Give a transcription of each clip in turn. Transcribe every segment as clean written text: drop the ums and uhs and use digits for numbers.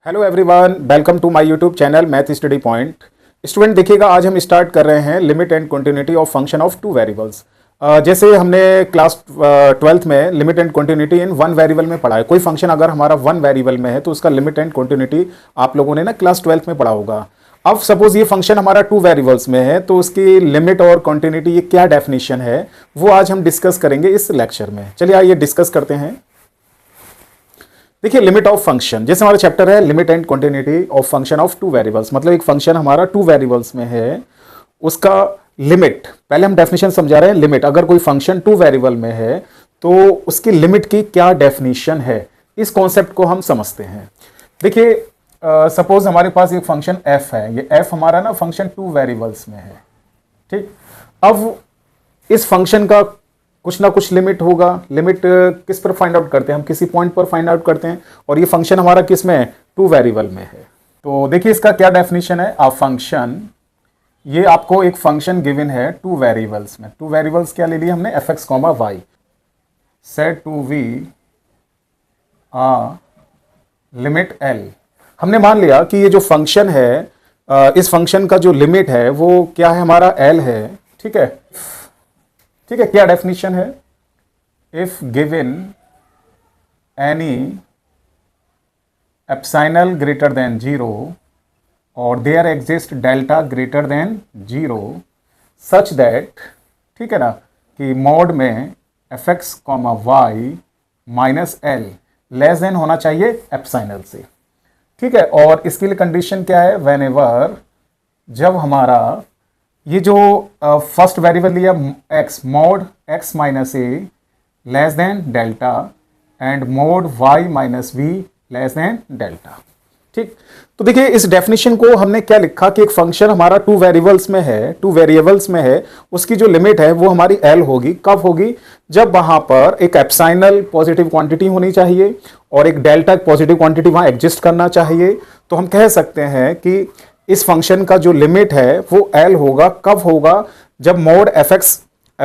Hello everyone, welcome to my YouTube channel math study point. Student देखिएगा, आज हम start कर रहे हैं limit and continuity of function of two variables. जैसे हमने क्लास 12th में limit and continuity in one variable में पढ़ा है। कोई फंक्शन अगर हमारा वन वेरिएबल में है तो उसका लिमिट एंड कंटिन्यूटी आप लोगों ने ना क्लास 12th में पढ़ा होगा। अब सपोज ये फंक्शन हमारा टू वेरिएबल्स में है तो उसकी लिमिट और कंटिन्यूटी ये क्या डेफिनेशन है वो आज हम डिस्कस करेंगे इस लेक्चर में। चलिए आइए डिस्कस करते हैं। देखिए, लिमिट ऑफ फंक्शन, जैसे हमारा चैप्टर है limit and continuity of function of two variables, मतलब एक फंक्शन हमारा टू वेरिएबल्स में है, उसका लिमिट, पहले हम डेफिनेशन समझा रहे हैं। लिमिट, अगर कोई फंक्शन टू वेरिएबल में है तो उसकी लिमिट की क्या डेफिनेशन है, इस कॉन्सेप्ट को हम समझते हैं। देखिए, सपोज हमारे पास एक फंक्शन एफ है, ये एफ हमारा ना फंक्शन टू वेरिएबल्स में है, ठीक। अब इस फंक्शन का कुछ ना कुछ लिमिट होगा। लिमिट किस पर फाइंड आउट करते हैं, हम किसी पॉइंट पर फाइंड आउट करते हैं, और ये फंक्शन हमारा किस में है, टू वेरिएबल में है। तो देखिए इसका क्या डेफिनेशन है। अ फंक्शन, ये आपको एक फंक्शन गिवन है टू वेरिएबल्स में। टू वेरिएबल्स क्या ले लिए हमने, F x comma Y, set to V a limit L. हमने मान लिया कि ये जो फंक्शन है, इस फंक्शन का जो लिमिट है वो क्या है, हमारा एल है, ठीक है। ठीक है, क्या डेफिनेशन है, if given any epsilon greater than zero और there exist delta greater than zero such that, ठीक है ना, कि मोड में f x comma Y minus l less than होना चाहिए एप्सिलॉन से, ठीक है। और इसके लिए कंडीशन क्या है, वेन एवर, जब हमारा ये जो फर्स्ट वेरिएबल लिया X, mod x minus A less than delta and mod Y minus V less than delta, ठीक। तो देखिए इस डेफिनेशन को हमने क्या लिखा कि एक फंक्शन हमारा टू वेरिएबल्स में है, टू वेरिएबल्स में है, उसकी जो लिमिट है वो हमारी एल होगी। कब होगी, जब वहां पर एक एप्सिलॉन पॉजिटिव क्वांटिटी होनी चाहिए और एक डेल्टा पॉजिटिव क्वांटिटी वहां एग्जिस्ट करना चाहिए। तो हम कह सकते हैं कि इस फंक्शन का जो लिमिट है वो एल होगा। कब होगा, जब mod F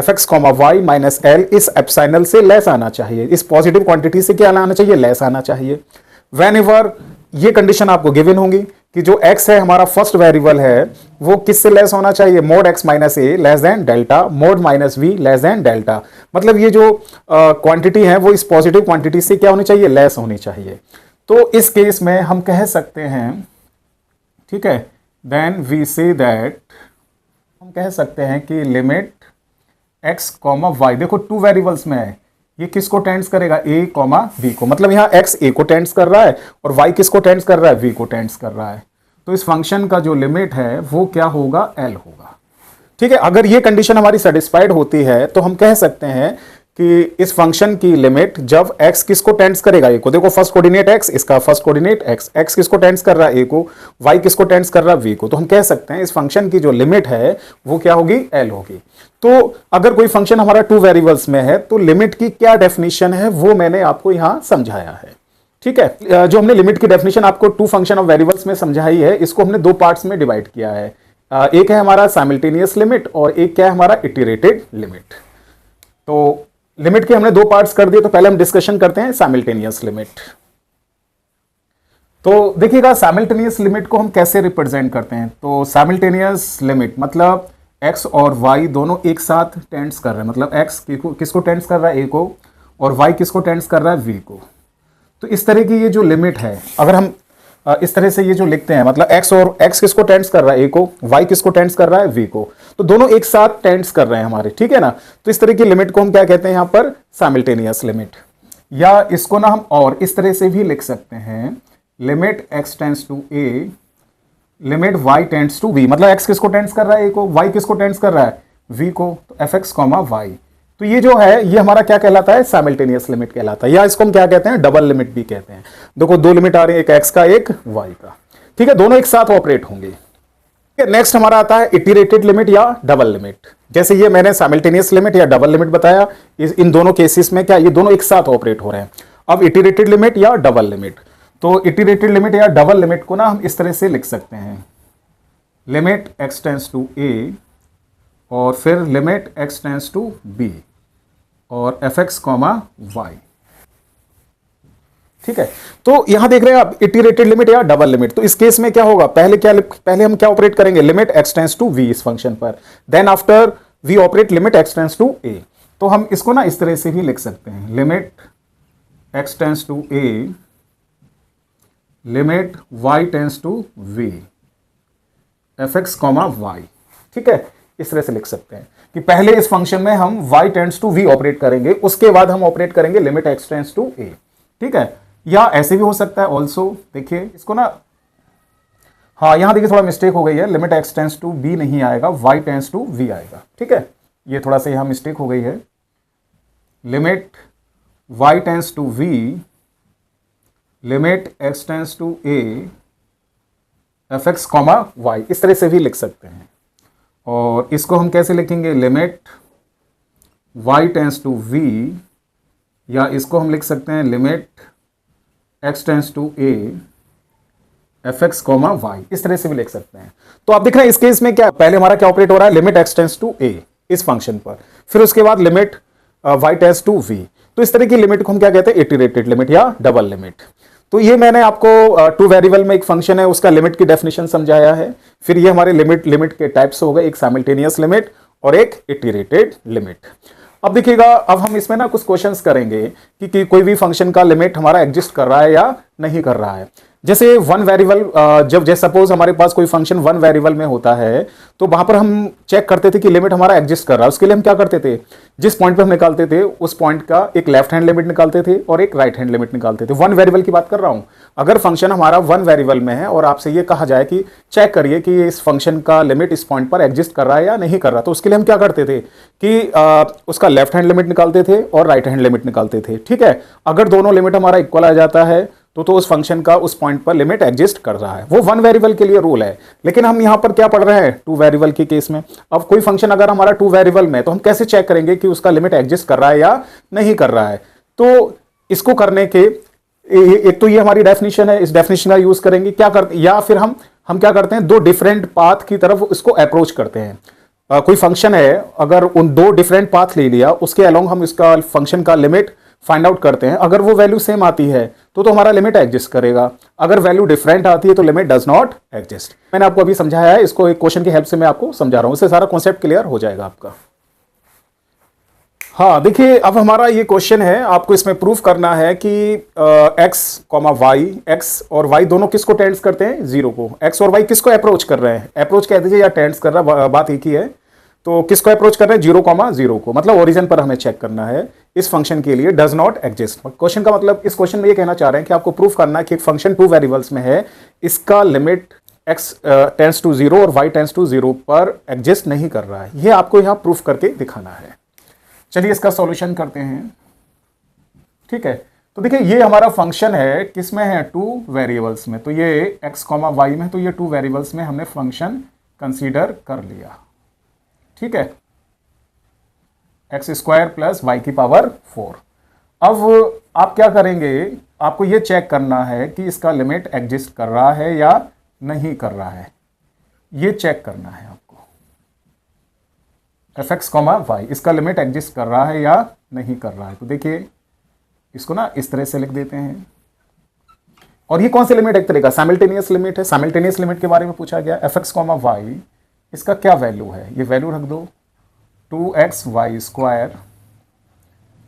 x comma Y minus L इस एप्सिलॉन से लेस आना चाहिए, इस पॉजिटिव क्वांटिटी से क्या आना चाहिए, लेस आना चाहिए। वेन एवर ये कंडीशन आपको गिवन होंगी कि जो x है हमारा फर्स्ट वेरिएबल है वो किससे लेस होना चाहिए, मोड x माइनस ए less than delta, mod minus V less than delta. मतलब ये जो क्वांटिटी है वो इस पॉजिटिव क्वांटिटी से क्या होनी चाहिए, लेस होनी चाहिए। तो इस केस में हम कह सकते हैं, ठीक है, देन वी से दैट, हम कह सकते हैं कि लिमिट x कॉमा वाई, देखो टू वेरिएबल्स में है, ये किसको टेंड्स करेगा, a कॉमा v को, मतलब यहाँ x a को टेंड्स कर रहा है और y किसको टेंड्स कर रहा है, v को टेंड्स कर रहा है। तो इस फंक्शन का जो लिमिट है वो क्या होगा, l होगा, ठीक है। अगर ये कंडीशन हमारी सेटिस्फाइड होती है तो हम कह सकते हैं कि इस फंक्शन की लिमिट जब x किसको टेंड्स करेगा, a को, देखो फर्स्ट कोऑर्डिनेट x, इसका फर्स्ट कोऑर्डिनेट x किसको टेंड्स कर रहा है, a को, y किसको टेंड्स कर रहा है, v को। तो हम कह सकते हैं इस फंक्शन की जो लिमिट है वो क्या होगी, l होगी। तो अगर कोई फंक्शन हमारा टू वेरिएबल्स में है तो लिमिट की क्या डेफिनेशन है वो मैंने आपको यहां समझाया है, ठीक है। जो हमने लिमिट की डेफिनेशन आपको टू फंक्शन ऑफ वेरिएबल्स में समझाई है, इसको हमने दो पार्ट्स में डिवाइड किया है। एक है हमारा साइमल्टेनियस लिमिट और एक क्या है हमारा इटरेटेड लिमिट। तो लिमिट के हमने दो पार्ट्स कर दिए, तो पहले हम डिस्कशन करते हैं साइमल्टेनियस लिमिट। तो देखिएगा साइमल्टेनियस लिमिट को हम कैसे रिप्रेजेंट करते हैं। तो साइमल्टेनियस लिमिट मतलब x और y दोनों एक साथ टेंड्स कर रहे हैं, मतलब x किसको टेंड्स कर रहा है, a को, और y किसको टेंड्स कर रहा है, v को। तो इस तरह की ये जो लिमिट है, अगर हम इस तरह से ये जो लिखते हैं, मतलब x किसको टेंड्स कर रहा है, a को, y किसको टेंड्स कर रहा है, v को, तो दोनों एक साथ टेंड्स कर रहे हैं हमारे, ठीक है ना। तो इस तरह की लिमिट को हम क्या कहते हैं यहाँ पर, साइमल्टेनियस लिमिट। या इसको ना हम और इस तरह से भी लिख सकते हैं, limit x tends to a limit y tends to v, मतलब x किसको टेंड्स कर रहा है, a को, y किसको टेंड्स कर रहा है, v को, तो एफ एक्स कॉमा वाई। तो ये जो है ये हमारा क्या कहलाता है, साइमल्टेनियस लिमिट कहलाता है, या इसको हम क्या कहते हैं, डबल लिमिट भी कहते हैं। देखो दो लिमिट आ रही है, एक x का एक y का, ठीक है, दोनों एक साथ ऑपरेट होंगे। नेक्स्ट हमारा आता है इटरेटेड लिमिट या डबल लिमिट। जैसे ये मैंने साइमल्टेनियस लिमिट या डबल लिमिट बताया, इन दोनों केसेस में क्या ये दोनों एक साथ ऑपरेट हो रहे हैं। अब इटरेटेड लिमिट या डबल लिमिट, तो इटरेटेड लिमिट या डबल लिमिट को ना हम इस तरह से लिख सकते हैं, limit x tends to a और फिर limit x tends to b और एफ एक्स कॉमा वाई। ठीक है, तो यहां देख रहे हैं आप इटरेटेड लिमिट या डबल लिमिट। तो इस केस में क्या होगा, पहले हम क्या ऑपरेट करेंगे, limit x tends to v इस फंक्शन पर, then after we operate limit x tends to a. तो हम इसको ना इस तरह से भी लिख सकते हैं, limit x tends to A, limit Y tends to V F x comma Y. ठीक है, इस तरह से लिख सकते हैं कि पहले इस फंक्शन में हम y tends to v operate करेंगे, उसके बाद हम ऑपरेट करेंगे limit x tends to a। ठीक है, या ऐसे भी हो सकता है ऑल्सो, देखिए इसको ना, हाँ यहां देखिए थोड़ा मिस्टेक हो गई है, limit x tends to b नहीं आएगा, y टेंड्स टू v आएगा। ठीक है, ये थोड़ा सा यहां मिस्टेक हो गई है, limit y tends to v, limit x tends to a f x comma y, इस तरह से भी लिख सकते हैं। और इसको हम कैसे लिखेंगे, limit y tends to v, या इसको हम लिख सकते हैं limit x tends to a f x comma y, इस तरह से भी लिख सकते हैं। तो आप देख रहे हैं इस केस में क्या, पहले हमारा क्या ऑपरेट हो रहा है, limit x tends to a इस फंक्शन पर, फिर उसके बाद limit y tends to v। तो इस तरह की लिमिट को हम क्या कहते हैं, इटरेटेड लिमिट या डबल लिमिट। तो ये मैंने आपको टू वेरिएबल में एक फंक्शन है उसका लिमिट की डेफिनेशन समझाया है। फिर ये हमारे लिमिट के टाइप्स हो गए, एक साइमल्टेनियस लिमिट और एक इटरेटेड लिमिट। अब देखिएगा, अब हम इसमें ना कुछ क्वेश्चंस करेंगे कि कोई भी फंक्शन का लिमिट हमारा एग्जिस्ट कर रहा है या नहीं कर रहा है। जैसे वन वेरिएबल, जब जैसे सपोज हमारे पास कोई फंक्शन वन वेरिएबल में होता है, तो वहां पर हम चेक करते थे कि लिमिट हमारा एग्जिस्ट कर रहा है। उसके लिए हम क्या करते थे, जिस पॉइंट पे हम निकालते थे उस पॉइंट का एक लेफ्ट हैंड लिमिट निकालते थे और एक राइट हैंड लिमिट निकालते थे। वन वेरिएबल की बात कर रहा हूं। अगर फंक्शन हमारा वन वेरिएबल में है और आपसे ये कहा जाए कि चेक करिए कि इस फंक्शन का लिमिट इस पॉइंट पर एग्जिस्ट कर रहा है या नहीं कर रहा, तो उसके लिए हम क्या करते थे कि उसका लेफ्ट हैंड लिमिट निकालते थे और राइट हैंड लिमिट निकालते थे। ठीक है, अगर दोनों लिमिट हमारा इक्वल आ जाता है तो उस फंक्शन का उस पॉइंट पर लिमिट एग्जिस्ट कर रहा है। वो वन वेरिएबल के लिए रूल है। लेकिन हम यहां पर क्या पढ़ रहे हैं, टू वेरिएबल के केस में। अब कोई फंक्शन अगर हमारा टू वेरिएबल में, तो हम कैसे चेक करेंगे कि उसका लिमिट एग्जिस्ट कर रहा है या नहीं कर रहा है। तो इसको करने के एक तो ये हमारी डेफिनेशन है, इस डेफिनेशन का यूज करेंगे, क्या करते, या फिर हम क्या करते हैं, दो डिफरेंट पाथ की तरफ इसको अप्रोच करते हैं। कोई फंक्शन है, अगर उन दो डिफरेंट पाथ ले लिया, उसके अलोंग हम इसका फंक्शन का लिमिट फाइंड आउट करते हैं। अगर वो वैल्यू सेम आती है तो हमारा लिमिट एग्जिस्ट करेगा, अगर वैल्यू डिफरेंट आती है तो लिमिट डज नॉट एग्जिस्ट। मैंने आपको अभी समझाया है, इसको एक क्वेश्चन की हेल्प से मैं आपको समझा रहा हूं, इससे सारा कॉन्सेप्ट क्लियर हो जाएगा आपका। हाँ देखिए, अब हमारा ये क्वेश्चन है, आपको इसमें प्रूफ करना है कि एक्स कॉमा वाई, एक्स और वाई दोनों किसको टेंड्स करते हैं, जीरो को। एक्स और वाई किसको अप्रोच कर रहे हैं, अप्रोच कह दीजिए या टेंड्स कर रहा, बात एक ही है। तो किसको अप्रोच कर रहे हैं, जीरो कॉमा जीरो को, मतलब ओरिजिन पर हमें चेक करना है इस फंक्शन के लिए डज नॉट एग्जिस्ट। क्वेश्चन का मतलब, इस क्वेश्चन में ये कहना चाह रहे हैं कि आपको प्रूफ करना है कि एक फंक्शन टू वेरिएबल्स में है, इसका limit x tends to zero और y टेंड्स टू जीरो पर एग्जिस्ट नहीं कर रहा है। ये आपको यहां प्रूफ करके दिखाना है। चलिए इसका सॉल्यूशन करते हैं। ठीक है, तो देखिए ये हमारा फंक्शन है, किसमें है, टू वेरिएबल्स में। तो ये x कॉमा वाई में, तो ये टू वेरिएबल्स में हमने फंक्शन कंसीडर कर लिया। ठीक है, एक्स स्क्वायर प्लस वाई की पावर 4। अब आप क्या करेंगे, आपको ये चेक करना है कि इसका लिमिट एग्जिस्ट कर रहा है या नहीं कर रहा है, ये चेक करना है आपको। एफ एक्स कॉमा वाई, इसका लिमिट एग्जिस्ट कर रहा है या नहीं कर रहा है। तो देखिए इसको ना इस तरह से लिख देते हैं। और ये कौन सी लिमिट, एक तरह का साइमल्टेनियस लिमिट है। साइमल्टेनियस लिमिट के बारे में पूछा गया। एफ एक्स कॉमा वाई, इसका क्या वैल्यू है, ये वैल्यू रख दो 2x y square,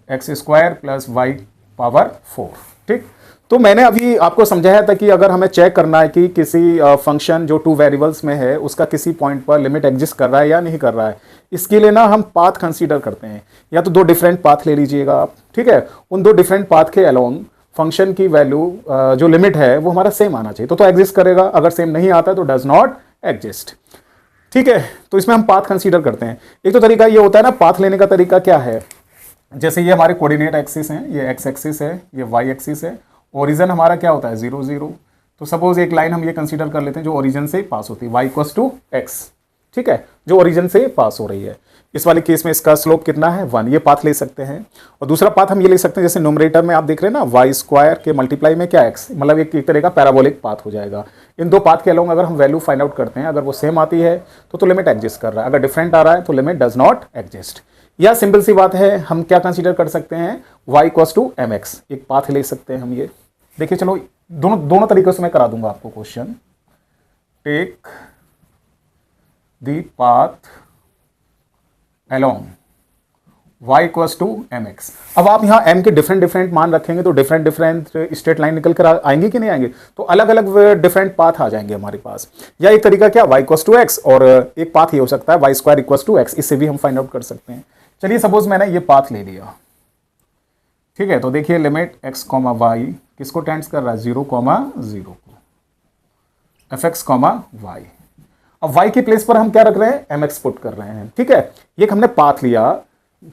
x square plus y power 4। ठीक, तो मैंने अभी आपको समझाया था कि अगर हमें चेक करना है कि किसी फंक्शन जो टू वेरिएबल्स में है उसका किसी पॉइंट पर लिमिट एग्जिस्ट कर रहा है या नहीं कर रहा है, इसके लिए ना हम पाथ कंसीडर करते हैं। या तो दो डिफरेंट पाथ ले लीजिएगा आप। ठीक है, उन दो डिफरेंट पाथ के अलोंग फंक्शन की वैल्यू जो लिमिट है वो हमारा सेम आना चाहिए, तो एग्जिस्ट करेगा। अगर सेम नहीं आता तो डज नॉट एग्जिस्ट। ठीक है, तो इसमें हम पाथ कंसीडर करते हैं। एक तो तरीका ये होता है ना, पाथ लेने का तरीका क्या है, जैसे ये हमारे कोऑर्डिनेट एक्सिस हैं, ये एक्स एक्सिस है, ये वाई एक्सिस है, ओरिजिन हमारा क्या होता है 0 0। तो सपोज एक लाइन हम ये कंसीडर कर लेते हैं जो ओरिजिन से पास होती है, y इक्वल्स टू एक्स। ठीक है, जो ओरिजिन से पास हो रही है। इस वाले केस में इसका स्लोप कितना है 1, ये पाथ ले सकते हैं। और दूसरा पाथ हम ये ले सकते हैं, जैसे न्यूमरेटर में आप देख रहे हैं ना, वाई स्क्वायर के मल्टीप्लाई में क्या x, मतलब एक तरह का पैराबोलिक पाथ हो जाएगा। इन दो पाथ के अलोंग अगर हम वैल्यू फाइंड आउट करते हैं, अगर वो सेम आती है तो लिमिट एग्जिस्ट कर रहा है, अगर डिफरेंट आ रहा है तो लिमिट डज नॉट एग्जिस्ट। या सिंपल सी बात है, हम क्या कंसीडर कर सकते हैं, y इक्वल्स टू mx, एक पाथ ले सकते हैं हम ये। देखिए चलो दोनों तरीकों से मैं करा दूंगा आपको question. Take the path along y equals to m x. अब आप यहाँ m के डिफरेंट मान रखेंगे तो डिफरेंट स्ट्रेट लाइन निकल कर आएंगे कि नहीं आएंगे, तो अलग अलग डिफरेंट पाथ आ जाएंगे हमारे पास। या एक तरीका क्या, y इक्वल्स टू एक्स, और एक पाथ ये हो सकता है y square equals to x, इससे भी हम फाइंड आउट कर सकते हैं। चलिए सपोज मैंने ये पाथ ले लिया, ठीक है, तो देखिए लिमिट x कॉमा वाई किसको टेंड्स कर रहा है, 0 कॉमा 0 को, एफ एक्स कॉमा वाई। अब y के प्लेस पर हम क्या रख रहे हैं, एम एक्स पुट कर रहे हैं, ठीक है। ये हमने पाथ लिया,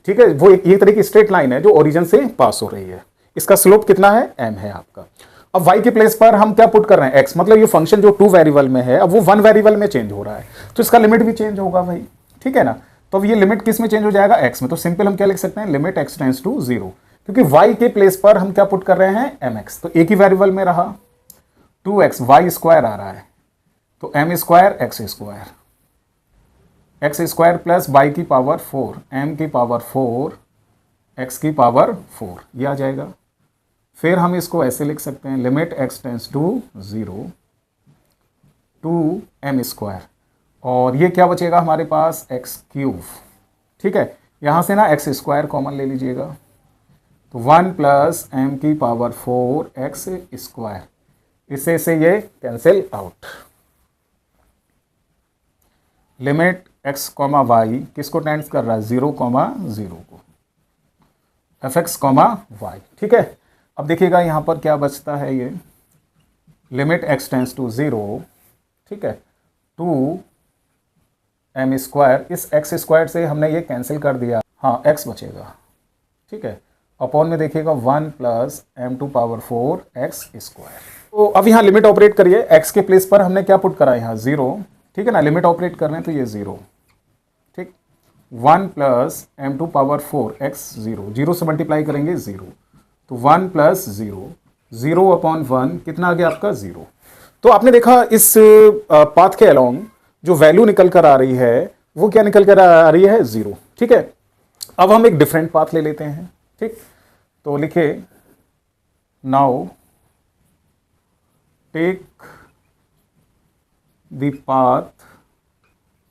ठीक है, वो एक तरह की स्ट्रेट लाइन है जो ओरिजिन से पास हो रही है, इसका स्लोप कितना है, m है आपका। अब y के प्लेस पर हम क्या पुट कर रहे हैं, x, मतलब ये फंक्शन जो 2 वेरिएबल में है अब वो 1 वेरिएबल में चेंज हो रहा है, तो इसका लिमिट भी चेंज होगा भाई, ठीक है ना। तो अब ये लिमिट किस में चेंज हो जाएगा, x में। तो सिंपल हम क्या लिख सकते हैं, लिमिट x टेंड्स टू 0, क्योंकि y के प्लेस पर हम क्या पुट कर रहे हैं, mx, तो एक ही वेरिएबल में रहा, 2x y स्क्वायर आ रहा है, तो m square x square, x square plus y की पावर 4, m की पावर 4, x की पावर 4, ये आ जाएगा। फिर हम इसको ऐसे लिख सकते हैं, limit x tends to 0 to m square, और ये क्या बचेगा हमारे पास, x क्यूब, ठीक है। यहाँ से ना x स्क्वायर कॉमन ले लीजिएगा, तो 1 प्लस m की पावर 4 x स्क्वायर, इससे ये cancel out. Limit x comma y किसको टेंड्स कर रहा है, 0 कॉमा 0 को, एफ एक्स कॉमा वाई, ठीक है। अब देखिएगा यहाँ पर क्या बचता है, ये लिमिट x टेंड्स टू 0, ठीक है, टू m स्क्वायर, इस x स्क्वायर से हमने ये कैंसिल कर दिया, हाँ x बचेगा, ठीक है, अपॉन में देखिएगा 1 plus m to power 4 x square. तो अब यहाँ लिमिट ऑपरेट करिए, x के प्लेस पर हमने क्या पुट करा, यहाँ 0, ठीक है ना, लिमिट ऑपरेट कर रहे हैं तो ये 0, ठीक, 1 plus m to power 4 x 0 से मल्टीप्लाई करेंगे 0, तो 1 प्लस 0 अपॉन 1 कितना आ गया आपका, 0। तो आपने देखा इस पाथ के अलोंग जो वैल्यू निकल कर आ रही है वो क्या निकल कर आ रही है, 0, ठीक है। अब हम एक डिफरेंट पाथ ले लेते हैं, ठीक, तो लिखे now take the path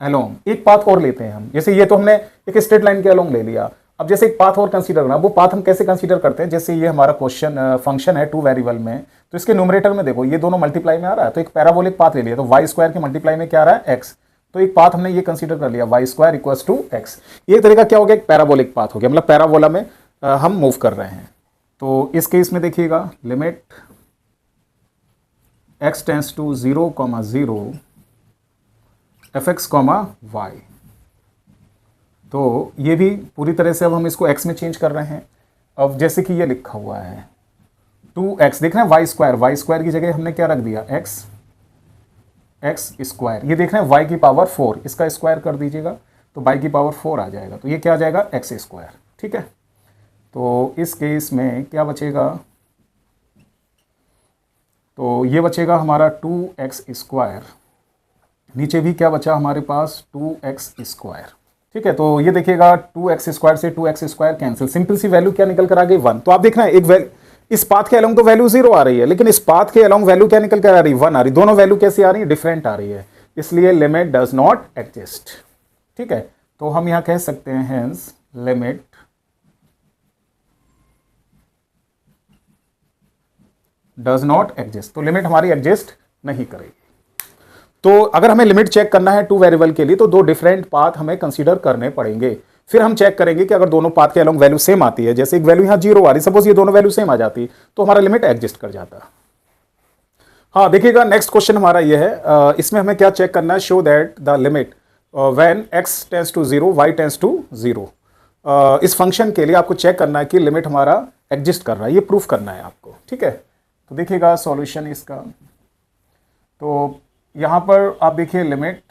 along, एक पाथ और लेते हैं हम, जैसे ये तो हमने एक स्ट्रेट लाइन के अलोंग ले लिया, अब जैसे एक पाथ और कंसीडर करना, वो पाथ हम कैसे कंसीडर करते हैं, जैसे ये हमारा क्वेश्चन फंक्शन है 2 वेरिएबल में, तो इसके न्यूमरेटर में देखो ये दोनों मल्टीप्लाई में आ रहा है, तो एक पैराबोलिक पाथ ले लिया, तो वाई स्क्वायर के मल्टीप्लाई में क्या आ रहा है, एक्स, तो एक पाथ हमने ये कंसीडर कर लिया, y square equals to x. ये तरीका क्या हो गया, एक पैराबोलिक पाथ हो गया, मतलब पैराबोला में हम मूव कर रहे हैं। तो इस केस में देखिएगा limit x tends to 0 comma 0 f x comma y, तो ये भी पूरी तरह से अब हम इसको x में चेंज कर रहे हैं। अब जैसे कि ये लिखा हुआ है 2x, देख रहे हैं वाई स्क्वायर की जगह हमने क्या रख दिया, एक्स स्क्वायर, ये देख रहे हैं y की पावर 4, इसका स्क्वायर कर दीजिएगा तो y की पावर 4 आ जाएगा, तो ये क्या आ जाएगा, एक्स स्क्वायर, ठीक है। तो इस केस में क्या बचेगा, तो ये बचेगा हमारा 2x स्क्वायर, नीचे भी क्या बचा हमारे पास, 2x स्क्वायर, ठीक है। तो ये देखिएगा 2x स्क्वायर से 2x स्क्वायर कैंसिल, सिंपल सी वैल्यू क्या निकल कर आ गई, 1। तो आप देख रहे हैं एक इस पाथ के अलोंग तो वैल्यू 0 आ रही है, लेकिन इस पाथ के अलोंग वैल्यू क्या निकल कर आ रही है, 1 आ रही, दोनों वैल्यू कैसी आ रही है, डिफरेंट आ रही है, इसलिए लिमिट डज नॉट एग्जिस्ट, ठीक है। तो हम यहाँ कह सकते हैं hence limit does not exist, तो लिमिट हमारी एग्जिस्ट नहीं करेगी। तो अगर हमें लिमिट चेक करना है 2 वेरिएबल के लिए तो 2 डिफरेंट पाथ हमें कंसीडर करने पड़ेंगे, फिर हम चेक करेंगे कि अगर दोनों पाथ के अलोंग वैल्यू सेम आती है, जैसे एक वैल्यू यहाँ 0 आ रही, सपोज ये दोनों वैल्यू सेम आ जाती तो हमारा लिमिट एग्जिस्ट कर जाता। हाँ देखिएगा नेक्स्ट क्वेश्चन हमारा ये है, इसमें हमें क्या चेक करना है, show that the limit when x tends to 0 y tends to 0, इस फंक्शन के लिए आपको चेक करना है कि लिमिट हमारा एग्जिस्ट कर रहा है, ये प्रूफ करना है आपको, ठीक है। तो देखिएगा सॉल्यूशन इसका, तो यहाँ पर आप देखिए लिमिट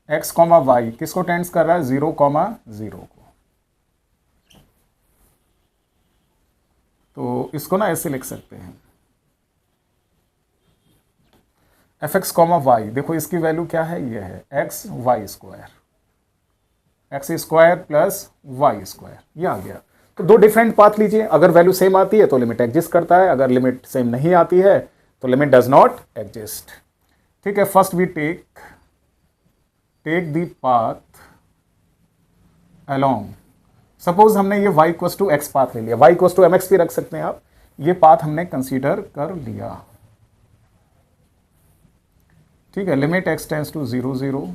x कॉमा वाई किसको टेंड्स कर रहा है, 0 कॉमा 0 को, तो इसको ना ऐसे लिख सकते हैं एफ एक्स कॉमा वाई, देखो इसकी वैल्यू क्या है, ये है x y square, x square plus y square, ये आ गया। दो डिफरेंट पाथ लीजिए, अगर वैल्यू सेम आती है तो लिमिट एग्जिस्ट करता है, अगर लिमिट सेम नहीं आती है तो लिमिट डज नॉट एग्जिस्ट। ठीक है, first we take the path along, suppose हमने ये y equal to x path ले लिया, y इक्वल टू mx भी रख सकते हैं आप, ये पाथ हमने कंसीडर कर लिया। ठीक है, limit x tends to 0 0,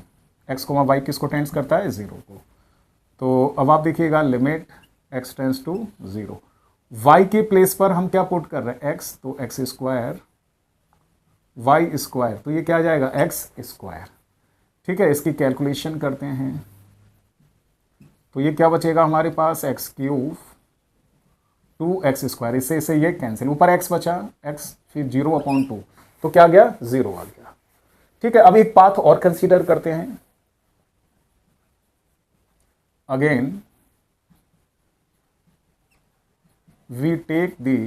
x comma y किसको टेंस करता है 0 को। तो अब आप देखिएगा limit x tends to 0, y के प्लेस पर हम क्या पुट कर रहे हैं x, तो x स्क्वायर वाई स्क्वायर, तो ये क्या आ जाएगा x स्क्वायर। ठीक है, इसकी कैलकुलेशन करते हैं तो ये क्या बचेगा हमारे पास x क्यूब 2x स्क्वायर, इससे ये कैंसिल, ऊपर x बचा x फिर 0/2, तो क्या गया 0 आ गया। ठीक है, अब एक पाथ और कंसीडर करते हैं। Again we take the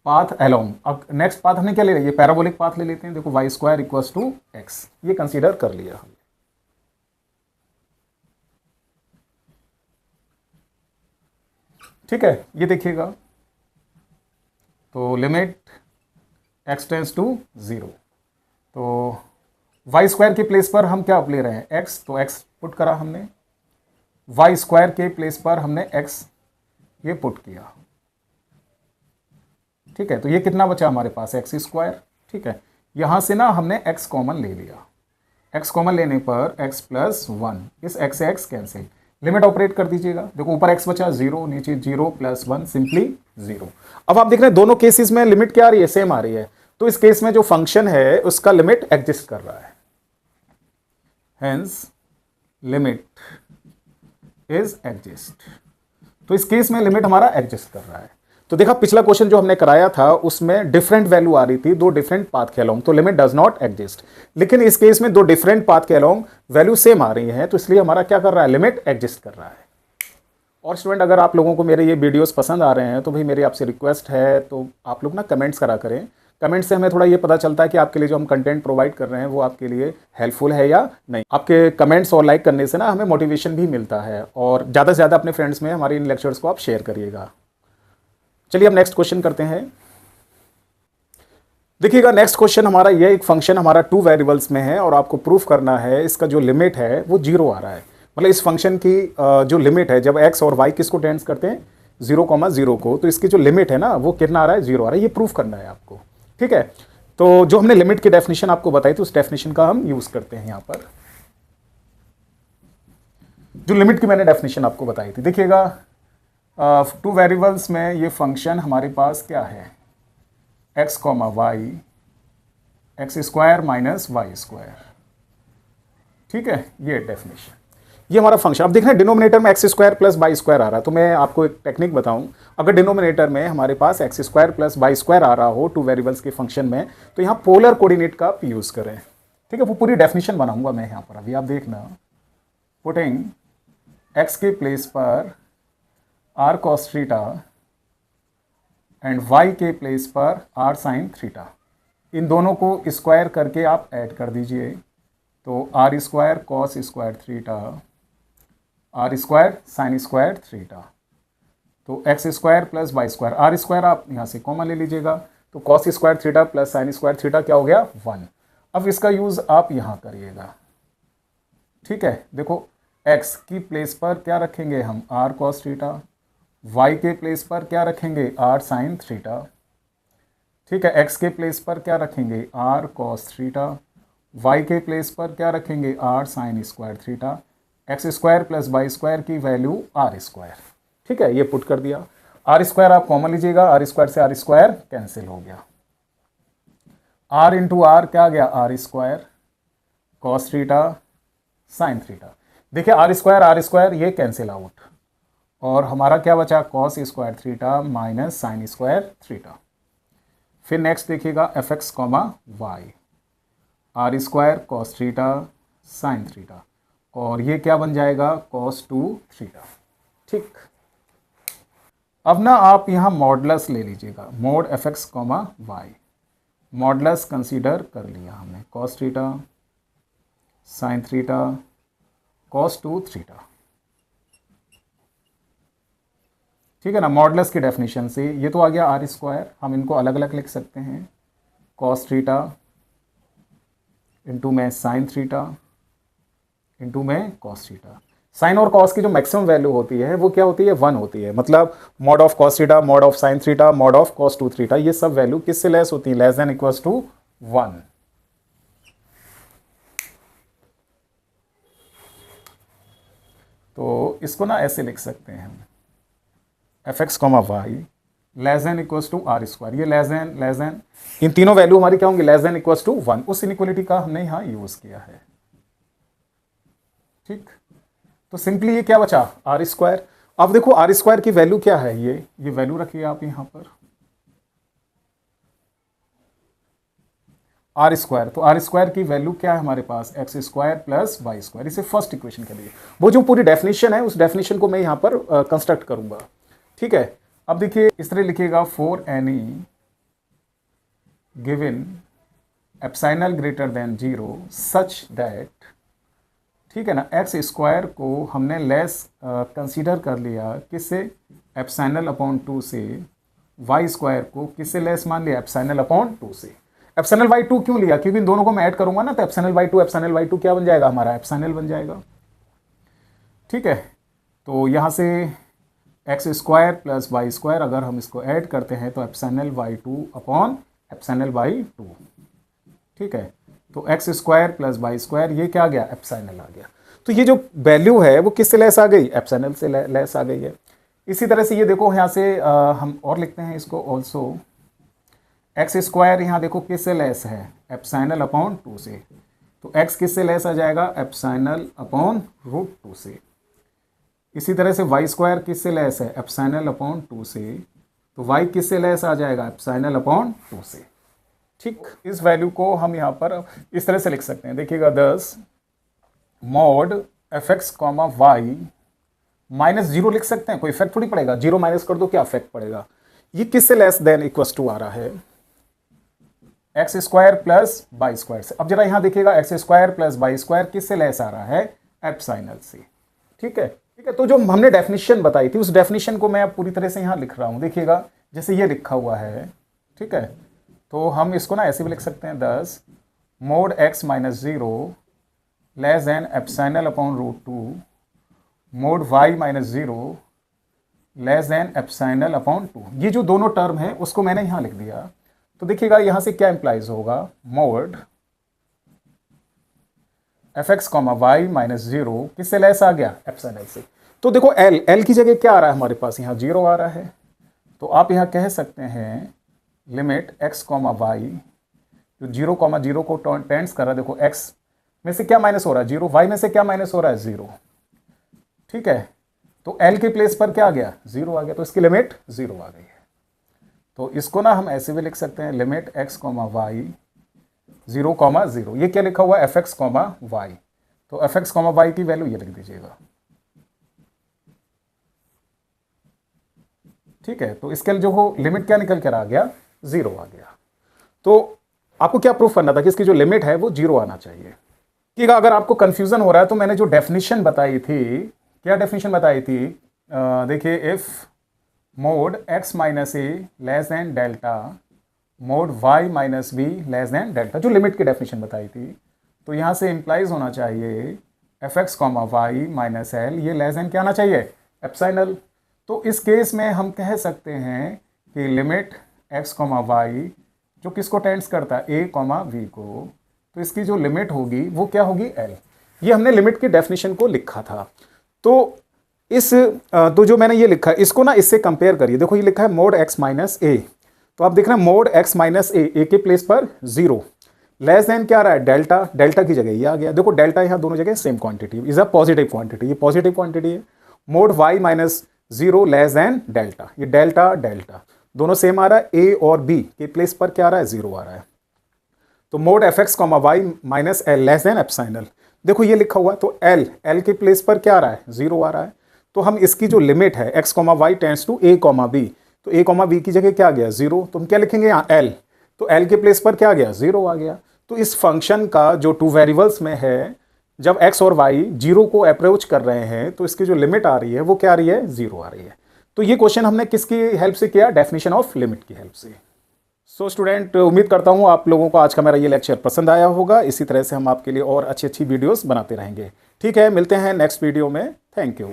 path along, अब नेक्स्ट पाथ हमने क्या ले लिया, ये पैराबोलिक पाथ ले लेते हैं। देखो y square equals to x, ये कंसीडर कर लिया हमने। ठीक है, ये देखिएगा तो लिमिट x टेंस टू 0, तो वाई स्क्वायर के प्लेस पर हम क्या ले रहे हैं x, तो x पुट करा हमने, वाई स्क्वायर के प्लेस पर हमने x ये पुट किया। ठीक है, तो ये कितना बचा हमारे पास एक्स स्क्वायर। ठीक है, यहां से ना हमने x कॉमन ले लिया, x कॉमन लेने पर x प्लस 1, इस x से x कैंसिल, लिमिट ऑपरेट कर दीजिएगा। देखो ऊपर x बचा 0, नीचे 0 प्लस 1 सिंपली 0। अब आप देख रहे हैं दोनों केसेस में लिमिट क्या आ रही है, सेम आ रही है, तो इस केस में जो फंक्शन है उसका लिमिट एग्जिस्ट कर रहा है, हेंस लिमिट इज एग्जिस्ट। तो इस केस में लिमिट हमारा एग्जिस्ट कर रहा है। तो देखा पिछला क्वेश्चन जो हमने कराया था उसमें डिफरेंट वैल्यू आ रही थी दो डिफरेंट पाथ के अलोंग, तो लिमिट डज नॉट एग्जिस्ट। लेकिन इस केस में दो डिफरेंट पाथ के अलोंग वैल्यू सेम आ रही है, तो इसलिए हमारा क्या कर रहा है, लिमिट एग्जिस्ट कर रहा है। और स्टूडेंट अगर आप लोगों को मेरे ये वीडियोस पसंद आ रहे हैं तो भाई मेरी आपसे रिक्वेस्ट है, तो आप लोग ना कमेंट्स करा करें। कमेंट से हमें थोड़ा ये पता चलता है कि आपके लिए जो हम कंटेंट प्रोवाइड कर रहे हैं वो आपके लिए हेल्पफुल है या नहीं। आपके कमेंट्स और लाइक करने से ना हमें मोटिवेशन भी मिलता है, और ज़्यादा से ज़्यादा अपने फ्रेंड्स में हमारे इन लेक्चर्स को आप शेयर करिएगा। चलिए अब नेक्स्ट क्वेश्चन करते हैं। देखिएगा नेक्स्ट क्वेश्चन हमारा ये, एक फंक्शन हमारा 2 वेरिएबल्स में है और आपको प्रूफ करना है इसका जो लिमिट है वो 0 आ रहा है। मतलब इस फंक्शन की जो लिमिट है, जब x और y किसको टेंस करते हैं 0,0 को, तो इसकी जो लिमिट है ना वो कितना आ रहा है 0 आ रहा है। ये प्रूफ करना है आपको। ठीक है, तो जो हमने लिमिट की डेफिनेशन आपको बताई थी उस डेफिनेशन का हम यूज करते हैं यहाँ पर। जो लिमिट की मैंने डेफिनेशन आपको बताई थी, देखिएगा 2 वेरिएबल्स में ये फंक्शन हमारे पास क्या है, x, y, x square minus y square. ठीक है, ये डेफिनेशन, ये हमारा फंक्शन। अब देख रहे हैं डिनोमिनेटर में x square plus y square आ रहा है, तो मैं आपको एक टेक्निक बताऊं, अगर डिनोमिनेटर में हमारे पास x square plus y square आ रहा हो 2 वेरिएबल्स के फंक्शन में, तो यहाँ पोलर कोऑर्डिनेट का आप यूज करें। ठीक है, वो पूरी डेफिनेशन बनाऊंगा मैं यहाँ पर, अभी आप देखना। पुटिंग एक्स के प्लेस पर r cos theta and y के प्लेस पर आर साइन थीटा, इन दोनों को स्क्वायर करके आप ऐड कर दीजिए, तो r square cos square theta, r square sine square theta, तो x square plus y square, r square आप यहाँ से कॉमन ले लीजिएगा, तो cos square theta plus sine square theta क्या हो गया 1। अब इसका यूज़ आप यहाँ करिएगा। ठीक है, देखो x की प्लेस पर क्या रखेंगे हम आर कॉस थीटा, y के प्लेस पर क्या रखेंगे आर साइन थीटा। ठीक है, x के प्लेस पर क्या रखेंगे आर कॉस थीटा, y के प्लेस पर क्या रखेंगे r sine square theta, x square plus y square की वैल्यू आर स्क्वायर। ठीक है, ये पुट कर दिया, आर स्क्वायर आप कॉमन लीजिएगा, आर स्क्वायर से आर स्क्वायर कैंसिल हो गया, आर इंटू आर क्या आ गया r square cos theta sine theta. देखिए आर स्क्वायर ये कैंसिल आउट, और हमारा क्या बचा cos square theta minus sine square theta. फिर नेक्स्ट देखिएगा f x comma y, r square cos theta sine theta, और ये क्या बन जाएगा कॉस 2 थीटा। ठीक, अब ना आप यहाँ मॉडुलस ले लीजिएगा, mod f x comma y, modulus consider कर लिया हमने, cos theta sine theta cos 2 theta. ठीक है ना, मॉडुलस की डेफिनेशन से। ये तो आ गया आर स्क्वायर, हम इनको अलग अलग लिख सकते हैं, कॉस थीटा इंटू में साइन थीटा इंटू में कॉस थीटा। साइन और कॉस की जो मैक्सिमम वैल्यू होती है वो क्या होती है, 1 होती है। मतलब mod of cos theta, mod of sine theta, mod of cos 2 theta, ये सब वैल्यू किससे लेस होती है, लेस देन इक्वल्स टू 1। तो इसको ना ऐसे लिख सकते हैं हम, f x comma y less than equals to r square. ये लेस देन इन तीनों वैल्यू हमारी क्या होंगी, लेस देन इक्वल्स टू 1। उस इनइक्वालिटी का हमने यहाँ यूज किया है। ठीक, तो सिंपली ये क्या बचा, आर स्क्वायर। अब देखो आर स्क्वायर की वैल्यू क्या है, ये वैल्यू रखिए आप यहां पर, आर स्क्वायर। तो आर स्क्वायर की वैल्यू क्या है हमारे पास, x square plus y square. इसे फर्स्ट इक्वेशन के लिए, वो जो पूरी डेफिनेशन है उस डेफिनेशन को मैं यहां पर कंस्ट्रक्ट करूंगा। ठीक है, अब देखिए इस तरह लिखिएगा, for any given epsilon greater then 0 such that, ठीक है ना, एक्स स्क्वायर को हमने लेस कंसीडर कर लिया किससे, एप्सिलॉन अपॉन 2 से। वाई स्क्वायर को किससे लेस मान लिया, एप्सिलॉन अपॉन 2 से। एप्सिलॉन बाई 2 क्यों लिया, क्योंकि इन दोनों को मैं ऐड करूंगा ना, तो एप्सिलॉन बाई 2 क्या बन जाएगा हमारा, एप्सिलॉन बन जाएगा। ठीक है, तो यहाँ से x square plus y square अगर हम इसको ऐड करते हैं तो epsilon by 2 upon epsilon by 2। ठीक है, तो x square plus y square ये क्या आ गया, एप्सिलॉन आ गया। तो ये जो वैल्यू है वो किससे लेस आ गई, एप्सिलॉन से लेस आ गई है। इसी तरह से ये देखो यहाँ से हम और लिखते हैं इसको ऑल्सो, एक्स स्क्वायर यहाँ देखो किससे लेस है, एप्सिलॉन अपॉन 2 से। तो एक्स किससे लेस आ जाएगा, एप्सिलॉन अपॉन रूट 2 से। इसी तरह से वाई स्क्वायर किससे लेस है, एप्सिलॉन अपॉन 2 से। तो वाई किससे लेस आ जाएगा, एप्सिलॉन अपॉन 2 से। ठीक, इस वैल्यू को हम यहाँ पर इस तरह से लिख सकते हैं, देखिएगा 10 mod f x comma Y minus 0 लिख सकते हैं, कोई इफेक्ट थोड़ी पड़ेगा, 0 माइनस कर दो क्या इफेक्ट पड़ेगा। ये किससे लेस देन इक्वल्स टू आ रहा है, x square plus y square से। अब जरा यहाँ देखिएगा, x square plus y square किससे लेस आ रहा है, एप्सिलॉन से। ठीक है, ठीक है, तो जो हमने डेफिनेशन बताई थी उस डेफिनेशन को मैं अब पूरी तरह से यहाँ लिख रहा हूँ। देखिएगा जैसे ये लिखा हुआ है, ठीक है, तो हम इसको ना ऐसे भी लिख सकते हैं, 10 mod x minus 0 less than epsilon upon root 2 mod Y minus 0 less than epsilon upon 2। ये जो दोनों टर्म है उसको मैंने यहाँ लिख दिया। तो देखिएगा यहाँ से क्या इंप्लाइज होगा, mod F x comma Y minus 0 किससे लेस आ गया, एप्सिलॉन से। तो देखो एल की जगह क्या आ रहा है हमारे पास, यहाँ 0 आ रहा है। तो आप यहाँ कह सकते हैं लिमिट एक्स कॉमा वाई, जो 0 को टेंड्स कर रहा है, देखो एक्स में से क्या माइनस हो रहा है, 0, वाई में से क्या माइनस हो रहा है, 0। ठीक है, तो एल के प्लेस पर क्या आ गया, 0 आ गया, तो इसकी लिमिट 0 आ गई है। तो इसको ना हम ऐसे भी लिख सकते हैं, लिमिट एक्स कॉमा वाई 0,0। ये क्या लिखा हुआ है, एफ एक्स कॉमा वाई। तो एफ एक्स कॉमा वाई की वैल्यू ये लिख दीजिएगा। ठीक है, तो इसके जो हो लिमिट क्या निकल कर आ गया, 0 आ गया। तो आपको क्या प्रूफ करना था कि इसकी जो लिमिट है वो 0 आना चाहिए। ठीक है, अगर आपको कंफ्यूजन हो रहा है तो मैंने जो डेफिनेशन बताई थी, क्या डेफिनेशन बताई थी, देखिए, if mod x minus A less than delta mod Y minus b less than delta, जो लिमिट की डेफिनेशन बताई थी। तो यहाँ से इंप्लाइज होना चाहिए f x comma Y minus l, ये लेस देन क्या आना चाहिए, एप्सिलॉन। तो इस केस में हम कह सकते हैं कि लिमिट एक्स कॉमा वाई जो किसको टेंड्स करता है, ए कॉमा वी को, तो इसकी जो लिमिट होगी वो क्या होगी, एल। ये हमने लिमिट की डेफिनेशन को लिखा था। तो इस तो जो मैंने ये लिखा है इसको ना इससे कंपेयर करिए। देखो ये लिखा है मोड एक्स माइनस ए, तो आप देख रहे हैं मोड एक्स माइनस ए के प्लेस पर 0 लेस देन क्या आ रहा है, डेल्टा। डेल्टा की जगह ये आ गया, देखो डेल्टा यहाँ दोनों जगह same quantity, is a positive quantity, ये पॉजिटिव क्वांटिटी है। Mod Y minus 0 less than delta, ये डेल्टा डेल्टा दोनों सेम आ रहा है, ए और बी के प्लेस पर क्या आ रहा है, 0 आ रहा है। तो mod F x comma Y minus l less than epsilon, देखो ये लिखा हुआ है, तो एल के प्लेस पर क्या आ रहा है, 0 आ रहा है। तो हम इसकी जो लिमिट है x comma y tends to a comma b, तो ए कॉमा बी की जगह क्या आ गया, 0। तो हम क्या लिखेंगे यहाँ, एल। तो एल के प्लेस पर क्या आ गया, 0 आ गया। तो इस फंक्शन का जो 2 वेरिएबल्स में है, जब एक्स और वाई 0 को अप्रोच कर रहे हैं तो इसकी जो लिमिट आ रही है वो क्या आ रही है, 0 आ रही है। तो ये क्वेश्चन हमने किसकी हेल्प से किया, डेफिनेशन ऑफ लिमिट की हेल्प से। सो स्टूडेंट, उम्मीद करता हूँ आप लोगों को आज का मेरा ये लेक्चर पसंद आया होगा। इसी तरह से हम आपके लिए और अच्छी अच्छी वीडियोस बनाते रहेंगे। ठीक है, मिलते हैं नेक्स्ट वीडियो में। Thank you.